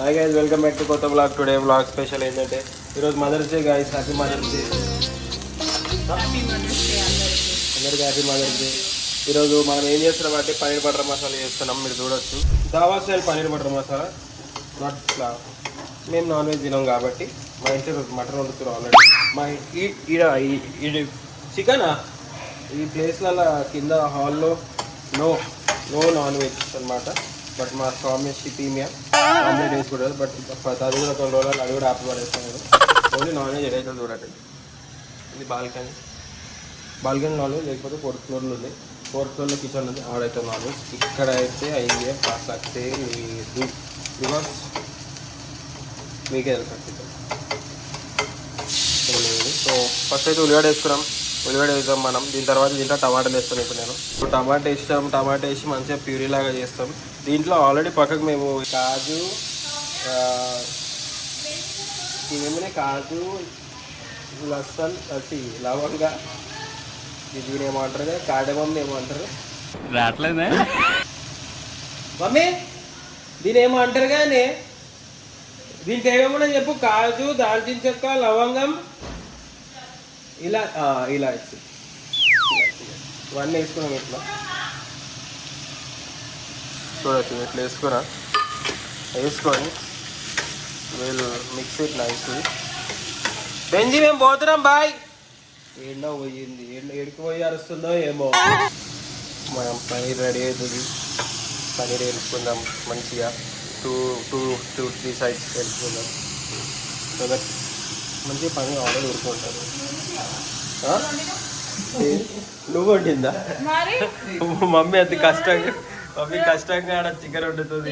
Hi guys, welcome back to కొత్త blog. Today blog special ఏంటంటే ఈరోజు mother's day guys. Happy mother's day అందరికీ. Happy mother's day. ఈరోజు మనం ఏం చేస్తున్నాం అంటే పన్నీర్ బటర్ మసాలా చేస్తున్నాం. మీరు చూడొచ్చు, దావా style paneer butter masala. Not ఇట్లా మేము నాన్ వెజ్ తినాం కాబట్టి మా ఇంట్లో రోజు మటన్ వండుతున్నాం ఆల్రెడీ. మా ఈ చికెనా ఈ ప్లేస్లలో కింద హాల్లో నో నాన్ వెజ్ అనమాట. బట్ మా స్వామి షిపీమియా ఆమ్లెట్ వేసుకుంటారు. బట్ అది కూడా కొన్ని రోజులు అది కూడా ఆపి పడేస్తాను. ఓన్లీ నాన్ వెజ్ ఏదైతే చూడండి. ఇది బాల్కనీ నాన్ వెజ్, లేకపోతే 4th ఫ్లోర్లో ఉంది. 4th ఫ్లోర్లో కిచెన్ ఉంది, ఆడైతే నాన్ వెజ్. ఇక్కడ అయితే అయ్యే ప్రసక్తే లేదు, బికాస్ మీకే తెలుసు. సో ఫస్ట్ అయితే ఉల్లిగడ్డ వేసుకున్నాం. ఉల్లిగడ్డ వేసాం మనం. దీని తర్వాత దీంట్లో టమాటాలు వేస్తాను. ఇప్పుడు నేను టమాటా వేసి మంచిగా ప్యూరీ లాగా చేస్తాం. దీంట్లో ఆల్రెడీ పక్కకు మేము కాజు ఇవేమైనా కాజు, లసన్ లవంగా, దీని ఏమంటారు కదా, కాడమమ్మ ఏమంటారు రావట్లేదే మమ్మీ, దీని ఏమో అంటారు కానీ దీనికి ఏమేమన్నా చెప్పు. కాజు, దాల్చిన చెక్క, లవంగం, ఇలా ఇవన్నీ వేసుకున్నాం. ఇట్లా చూడచ్చు, ఇట్లా వేసుకొని వీళ్ళు మిక్స్ ఇట్ నైస్. బెంజీ మేము పోతున్నాం బాయ్. ఏండో పోయింది, ఎడికి పోయి అరుస్తుందో ఏమో. మనం పనీర్ రెడీ అవుతుంది. పనీర్ వేసుకుందాం మంచిగా. టూ 3 సైడ్స్ వేసుకుందాం. సో దట్ మంచిగా పనీర్ ఆర్డర్ ఉడుకుంటారు. నువ్వు వండిందా? మమ్మీ అంత కష్టంగా ఆడ చికెన్ వండుతుంది.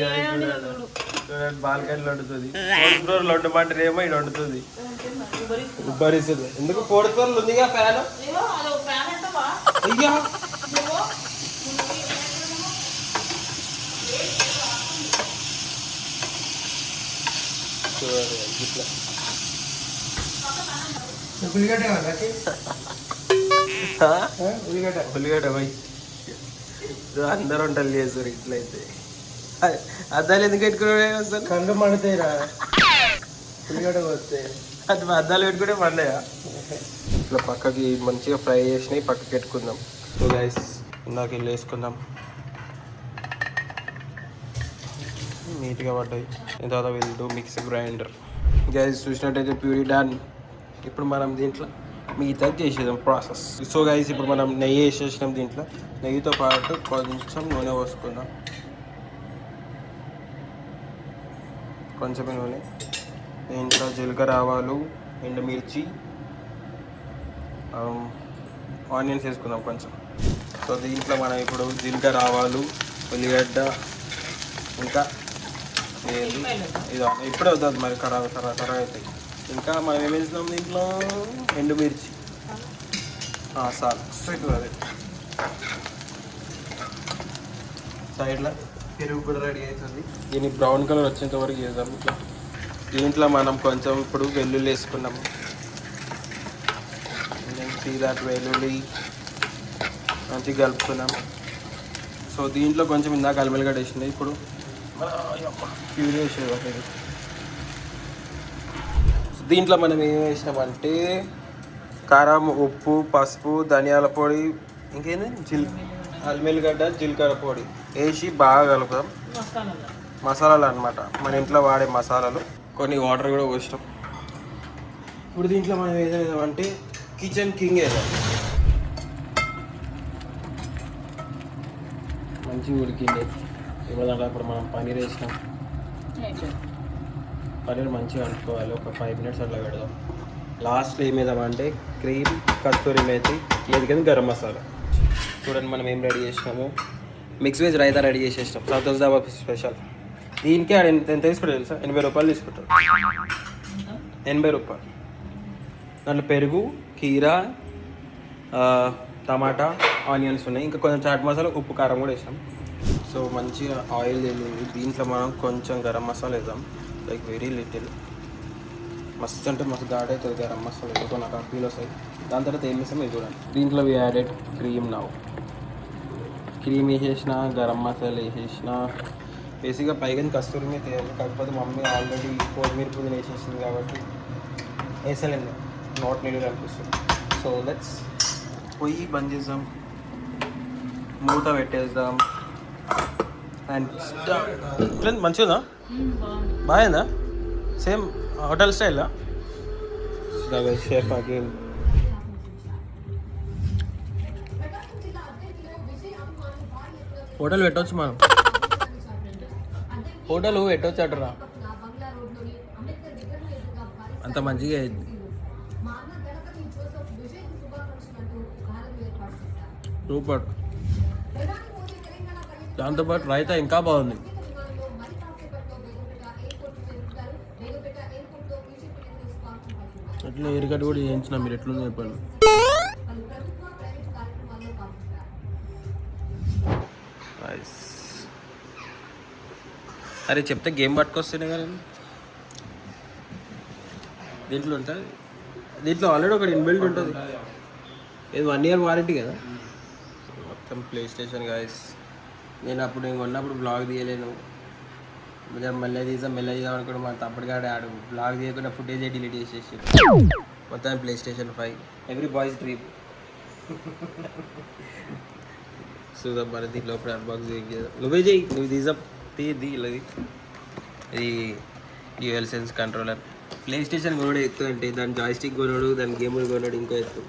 బాల్కనీలో వండుతుంది. 4th ఫ్లోర్లో వండమంటారు ఏమో, ఇక్కడ వండుతుంది. ఉబ్బరిస్తుంది. ఎందుకు 4th ఫ్లోర్లో ఉందిగా ఫ్యాన్. అయ్యా ఇట్లా ఉల్లిగడ్డ పోయి అందరూ వంటలు చేస్తారు. ఇట్లయితే అద్దాలు ఎందుకు పెట్టుకున్నాడు అసలు? కళ్ళు మండుతాయి రా ఉల్లిగడ్డ వస్తే. అది అద్దాలు పెట్టుకుంటే మండయా? ఇట్లా పక్కకి మంచిగా ఫ్రై చేసినవి పక్కకి పెట్టుకుందాం. సో గైస్, ఇందాక వెళ్ళి వేసుకుందాం. నీట్గా పడ్డాయి. దీని తర్వాత వీళ్ళు మిక్సీ గ్రైండర్. గైస్ చూసినట్టయితే ప్యూరీ డన్. ఇప్పుడు మనం దీంట్లో మిగతా చేసేద్దాం ప్రాసెస్. సో గైస్, ఇప్పుడు మనం నెయ్యి వేసేసినాం. దీంట్లో నెయ్యితో పాటు కొంచెం నూనె పోసుకుందాం. కొంచెం నూనె. దీంట్లో జీలకర్ర, ఆవాలు, ఎండుమిర్చి, ఆనియన్స్ వేసుకుందాం కొంచెం. సో దీంట్లో మనం ఇప్పుడు జీలకర్ర, ఆవాలు, ఉల్లిగడ్డ, ఇంకా ఇది ఇప్పుడే వద్దు మరి ఖరాబ్ అవుతాయి. ఇంకా మనం ఏం వేసినాం దీంట్లో? ఎండుమిర్చి, సాల్ట్, అది సైడ్లో పెరుగు కూడా రెడీ అవుతుంది. దీన్ని బ్రౌన్ కలర్ వచ్చేంత వరకు చేద్దాం. ఇట్లా దీంట్లో మనం కొంచెం ఇప్పుడు వెల్లుల్లి వేసుకున్నాము. వెల్లుల్లి మంచిగా కలుపుకున్నాము. సో దీంట్లో కొంచెం ఇందాక అల్లిగడ్డ వేసింది. ఇప్పుడు ప్యూరీ వేసేది. దీంట్లో మనం ఏం వేసినామంటే కారం, ఉప్పు, పసుపు, ధనియాల పొడి, ఇంకేంది అల్లిగడ్డ, జీలకర్ర పొడి వేసి బాగా కలుపుదాం. మసాలాలు అనమాట, మన ఇంట్లో వాడే మసాలాలు. కొన్ని వాటర్ కూడా పోసినాం. ఇప్పుడు దీంట్లో మనం ఏదైతే కిచెన్ కింగ్ వేద్దాం. మంచిగా ఉడికింది. ఇవ్వదంటే అప్పుడు మనం పన్నీర్ వేసినాం. పన్నీర్ మంచిగా అనుకోవాలి. ఒక 5 minutes అట్లా పెడదాం. లాస్ట్లో ఏం వేద్దామంటే క్రీమ్, కస్తూరి మేతి, లేదు కానీ గరం మసాలా. చూడండి మనం ఏం రెడీ చేసినాము. మిక్స్ వెజ్ రైతా రెడీ చేసేసినాం. సంతోష్ దాబా స్పెషల్. దీనికి ఎంత తీసుకుంటారు తెలుసా? 80 రూపాయలు తీసుకుంటారు. 80 రూపాయలు. దాంట్లో పెరుగు, కీరా, టమాటా, ఆనియన్స్ ఉన్నాయి. ఇంకా కొంచెం చాట్ మసాలా, ఉప్పు, కారం కూడా వేసాం. సో మంచిగా ఆయిల్ తెలియదు. దీంట్లో మనం కొంచెం గరం మసాలా వేద్దాం, లైక్ వెరీ లిటిల్. మస్తు అంటే మస్తు ఘాట్ అవుతుంది గరం మసాలా. ఎందుకో నాకు ఆ ఫీల్ వస్తాయి. దాని తర్వాత ఏం వేసాం ఇది చూడండి. దీంట్లో వి యాడెడ్ క్రీమ్. క్రీమ్ వేసేసిన, గరం మసాలా వేసేసిన, బేసిక్గా పైగా కస్తూరి మీద వేయాలి, కాకపోతే మమ్మీ ఆల్రెడీ కొత్తిమీర పుదీనా వేసేసింది కాబట్టి వేసలేండి, నాట్ నీళ్ళు అనిపిస్తుంది. సో లెట్స్ పొయ్యి బంద్ చేద్దాం, మూత పెట్టేద్దాం అండ్ మంచిగా బాగుందా? సేమ్ హోటల్ స్టైలా? Chef again. హోటల్ పెట్టవచ్చు మనం, హోటల్ పెట్టవచ్చు అటరా, అంత మంచిగా అయింది. సూపర్. దాంతోపాటు రైతా ఇంకా బాగుంది. ఎట్లా ఎరికట్ కూడా చేయించిన, మీరు ఎట్లుంది చెప్పండి. అరే చెప్తే గేమ్ పట్టుకొస్తేనే కదా. దీంట్లో ఉంటుంది, దీంట్లో ఆల్రెడీ ఒకటి ఇన్బిల్ట్ ఉంటుంది. ఇది 1 year వారంటీ కదా. మొత్తం ప్లే స్టేషన్ గాయస్. నేను అప్పుడు నేను కొన్నప్పుడు బ్లాగ్ తీయలేను, మెల్లగా తీద్దాం అనుకుంటే మన తప్పటికాడే ఆడు బ్లాగ్ తీయకుండా ఫుటేజ్ డిలీట్ చేసేసి మొత్తం play station 5 every boys dream. చూద్దాం మరి దీంట్లో అన్బాక్స్ చేద్దాం. నువ్వే చెయ్యి, నువ్వు తీది ఇలా. ఇది dual sense controller. PlayStation కొనడు ఎత్తు అంటే, దాని జాయ్స్టిక్ కొనడు, దాని గేములు కొనడు ఇంకో ఎత్తు.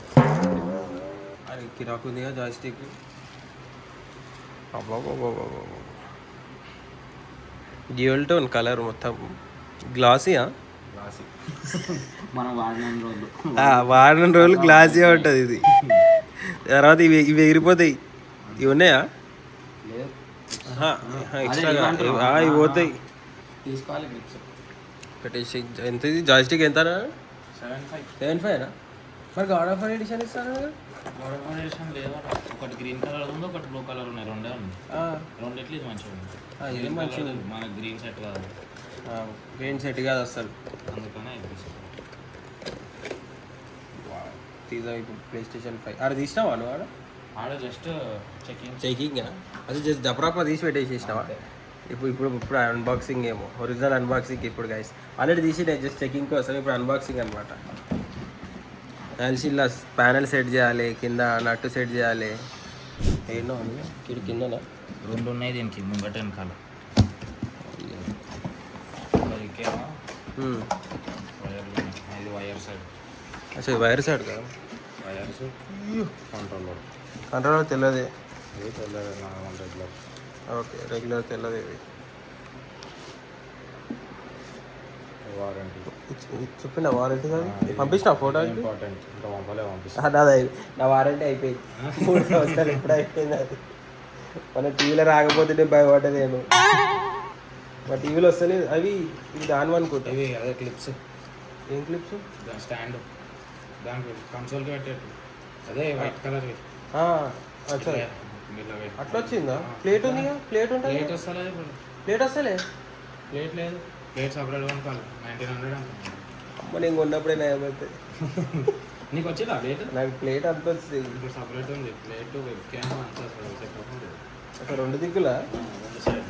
అది కిరాకు ఉందిగా జాయ్స్టిక్. డ్యూయల్ టోన్ కలర్ మొత్తం గ్లాసీయా. మనం వాడిన రోజులు గ్లాసీగా ఉంటుంది ఇది. తర్వాత ఇవి ఎగిరిపోతాయి. ఇవి ఉన్నాయా? ఎక్స్ట్రాగా ఇవి పోతాయి. తీసుకోవాలి గ్రిప్స్. పెట్టేసి ఎంత ఇది జాయ్స్టిక్ ఎంత? 7.5 మరి గాడ్ ఆఫ్ వార్ ఎడిషన్ ఇస్తాను. గాడ్ ఆఫ్ వార్ ఎడిషన్ లేదా? ఒకటి గ్రీన్ కలర్ ఉంది, ఒకటి బ్లూ కలర్ ఉన్నాయి, రెండే ఉంది. రెండిట్లు ఇది మంచిగా ఉంది. ఇది మంచిగా ఉంది. మనకు గ్రీన్ సెట్ కాదు, గ్రీన్ సెట్ కాదు అసలు, అందుకనే తీసా. ఇప్పుడు ప్లే స్టేషన్ 5 ఆడ తీసినావా నువ్వు? ఆడ జస్ట్ చెకింగ్ అది జస్ట్ దపరాపా తీసి పెట్టేసేసినావా? ఇప్పుడు అన్బాక్సింగ్ ఏమో, ఒరిజినల్ అన్బాక్సింగ్ ఇప్పుడు గైస్. ఆల్రెడీ తీసి నేను జస్ట్ చెకింగ్ కోసం, ఇప్పుడు అన్బాక్సింగ్ అనమాట. ఎల్సీలో ప్యానెల్ సెట్ చేయాలి, కింద నట్టు సెట్ చేయాలి. ఏమో ఇది కిందనా 2 ఉన్నాయి దీనికి, ముంగట వెనకాల. ఇది వైర్ సైడ్. అసలు వైర్ సైడ్ కదా, వైర్స్ కంట్రోలర్ తెలియదు. ఇది తెలియదు, నార్మల్ రెగ్యులర్. ఓకే రెగ్యులర్ తెలియదు. ఇది వారంటీ చెప్పిన వారంటీ కాదు, పంపించిన ఫోటో ఇంపార్టెంట్. ఇంకా పంపిస్తాను. నాది నా వారంటీ అయిపోయింది. 3 సంవత్సరాలు ఎప్పుడు అయిపోయింది అది. మన టీవీలో రాకపోతే నేను భయపడలేను. మా టీవీలో వస్తలేదు అవి. ఇది దాని అనుకుంటా. ఇవి అదే క్లిప్స్. ఏం క్లిప్స్? దాని స్టాండ్, దానికి కన్సోల్కి పెట్టేట్టు. అదే వైట్ కలర్. అట్లా వచ్చిందా? ప్లేట్ ఉందిగా, ప్లేట్ ఉంటుంది. ప్లేట్ వస్తలేదు ఇప్పుడు. ప్లేట్ వస్తలే? ప్లేట్ లేదు, ప్లేట్ సపరేట్ కొనుక్కోవాలి. 1900 అమ్మ నేను కొన్నప్పుడే నయమైతే. నీకు వచ్చిందా ప్లేట్? నాకు ప్లేట్ అంత వచ్చింది. ఇప్పుడు సపరేట్ ఉంది ప్లేట్, వెబ్ క్యామ్ అంతా సెపరేట్. అక్కడ 2 దిక్కులా. రెండు సైడ్.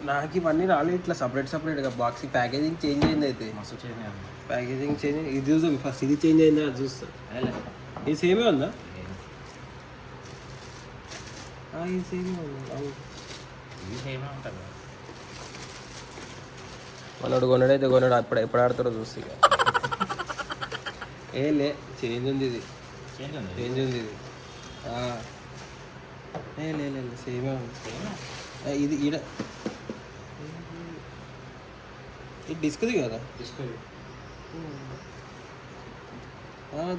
నాకు ఇవన్నీ రాలేదు ఇట్లా సపరేట్గా. బాక్స్ ప్యాకేజింగ్ చేంజ్ అయింది అయితే. మస్తు చేంజ్ అయింది. Packaging change. ఇది చూసాం ఫస్ట్, ఇది చేంజ్ అయిందా అది చూస్తా. ఇది సేమే ఉందా? ఇది సేమే ఉందా? ఇది సేమే ఉంటుంది. మనోడు కొన్నాడైతే కొన్నాడు, అప్పుడు ఎప్పుడు ఆడతారో చూస్తే. లే చేంజ్ ఉంది ఇది, చేంజ్ ఉంది ఇది. లేదు సేమే ఉంది ఇది. ఈడ ఇది డిస్క్ది కదా? డిస్కది.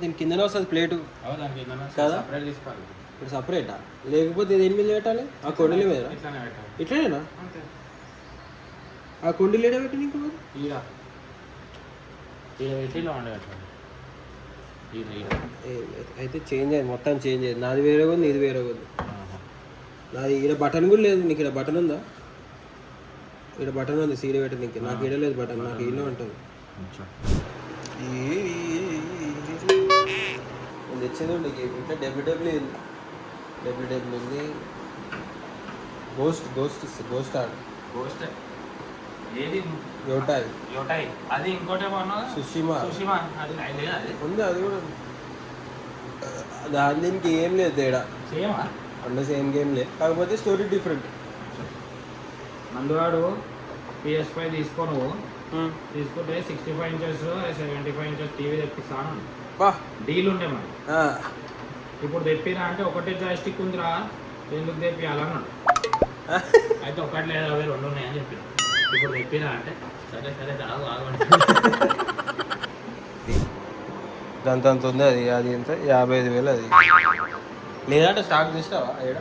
దీని కిందనే వస్తుంది ప్లేటు కదా? ఇప్పుడు సపరేటా? లేకపోతే ఇది ఎన్ని మీద పెట్టాలి? ఆ కొండల మీద ఇట్లానేనా? ఆ కొండలు ఏడా పెట్టి నీకు అయితే చేంజ్ అయ్యింది, మొత్తం చేంజ్ అయ్యింది. నాది వేరే ఉంది, ఇది వేరే ఉంది. నాది ఈడ బటన్ కూడా లేదు. నీకు ఇక్కడ బటన్ ఉందా? ఇక్కడ బటన్ ఉంది సీడీ పెట్టడానికి, నాకు ఇడలేదు బటన్, నాకు ఇల్లు ఉంటుంది. నేను తెచ్చేది ఉండే గేమ్ ఇంకా డబ్ల్యూడబ్ల్యూ ఉంది, గోస్ట్ ఆడు, ఏది యోటాయి అది ఇంకోటి సుషిమా అది ఉంది, అది కూడా దాని దీనికి ఏం లేదు తేడా, సేమా అన్న సేమ్ గేమ్ లేదు, కాకపోతే స్టోరీ డిఫరెంట్. నందువాడు PS5 తీసుకోను, తీసుకుంటే 65 inches 75 inches టీవీ తెప్పిస్తాను డీల్ ఉంటే మరి. ఇప్పుడు తెప్పిరా అంటే ఒకటే జాయిస్టిక్ ఉందిరా ఎందుకు తెప్పియాలన్నాడు. అయితే ఒకటి లేదా 2 ఉన్నాయని చెప్పిన. ఇప్పుడు తెప్పిరా అంటే సరే ఆగండి. దాంతో అంత ఉంది, అది ఎంత 55,000 అది. లేదంటే స్టాక్ చేసినావా ఇక్కడ?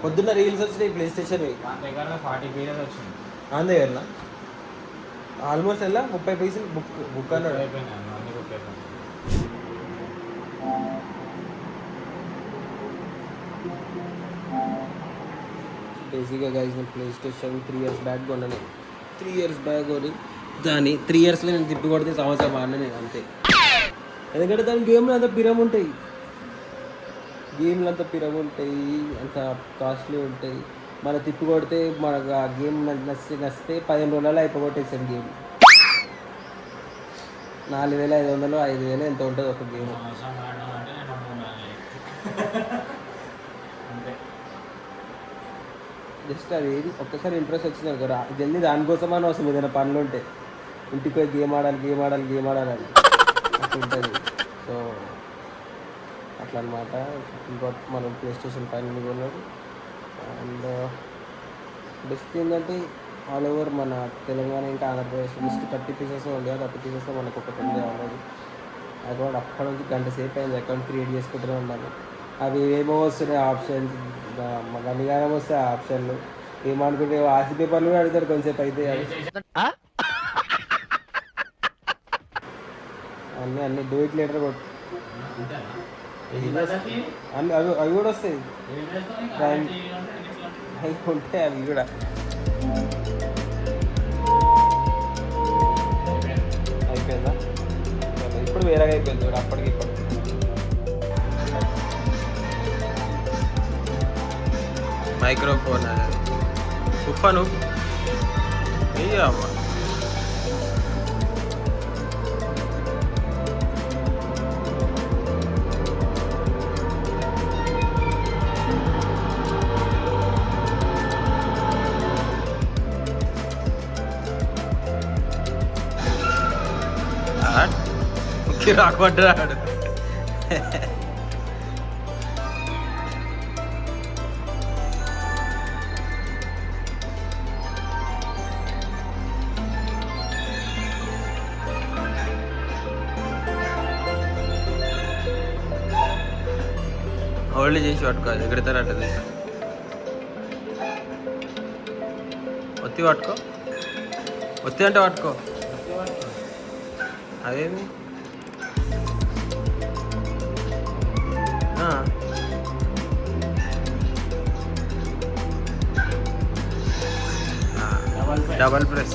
పొద్దున్న రీల్స్ వచ్చినాయి ప్లే స్టేషన్, నా దగ్గర 40 పీరియడ్ వచ్చింది. నా దగ్గర ఆల్మోస్ట్ ఎలా 30 పైసలు బుక్ అన్నాడు. అయిపోయినాయి అన్ని బుక్ అయిపోయినాయి. బేసిక్గా గైస్ నేను ప్లే స్టేషన్ 3 years బ్యాక్ కొన్నాను. 3 years బ్యాక్ కొని దాన్ని 3 yearsలో నేను తిప్పి కొడితే సంవత్సరం ఆడినా నేను అంతే. ఎందుకంటే దాని గేమ్లు అంత పిరం ఉంటాయి, అంత అంత కాస్ట్లీ ఉంటాయి. మన తిప్పి కొడితే మనకు ఆ గేమ్ నచ్చితే 15 రోజులలో అయిపోగొట్టేసాను గేమ్. 4,500 5,000 ఎంత ఉంటుంది ఒక గేమ్. జస్ట్ అది ఒక్కసారి ఇంట్రెస్ట్ వచ్చింది కదా జల్దీ దానికోసమని వస్తుంది. ఏదైనా పనులు ఉంటే ఇంటికి పోయి గేమ్ ఆడాలి అట్లా ఉంటుంది. సో అట్లా అనమాట. ఇంకా మనం ప్లే స్టేషన్ 5 కొన్నాడు. అండ్ బెస్ట్ ఏంటంటే ఆల్ ఓవర్ మన తెలంగాణ ఇంకా ఆంధ్రప్రదేశ్ జస్ట్ 30 pieces ఉంది. ఆ 30 pieces మనకు ఒకటి ఉంది ఆల్రెడీ. అకౌంట్ అప్పటి నుంచి గంట సేపు అయింది అకౌంట్ క్రియేట్ చేసుకుంటూనే ఉన్నాను. అవి ఏమో వస్తున్నాయి ఆప్షన్స్, గనిగానం వస్తాయి ఆ ఆప్షన్లు. ఏమనుకుంటే ఆర్సీ పేపర్లు కూడా అడుగుతారు కొంచెంసేపు అయితే. అన్ని డూ ఇట్ లేటర్ కొట్టు అవి కూడా వస్తాయి, అవి ఉంటాయి అవి కూడా. అయిపోయిందా? ఇప్పుడు వేరేగా అయిపోయింది చూడు అప్పటికి ఇప్పుడు. మైక్రోఫోన్ అది తుఫాను అమ్మా. రాకపోడ్డాడు. హోల్డ్ చేసి పట్టుకోవాలి, ఎగురుతారంటది. ఒత్తి పట్టుకో, ఒత్తి అంటే పట్టుకో. అదేంది డబల్ ప్రెస్.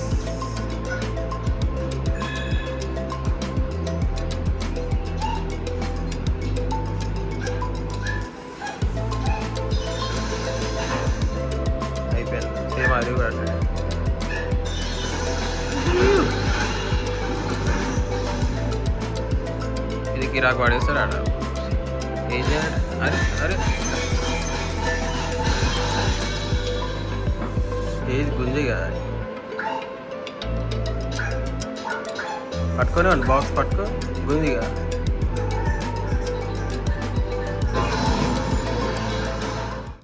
అయిపోయింది సేమ్ అది కూడా. ఇది గిరాకు పడేస్తారు ఆడ. ఏం చేయాలి? అరే ఏది గుంజి కదా, పట్టుకొని బాక్స్ పట్టుకో, గుంజిగా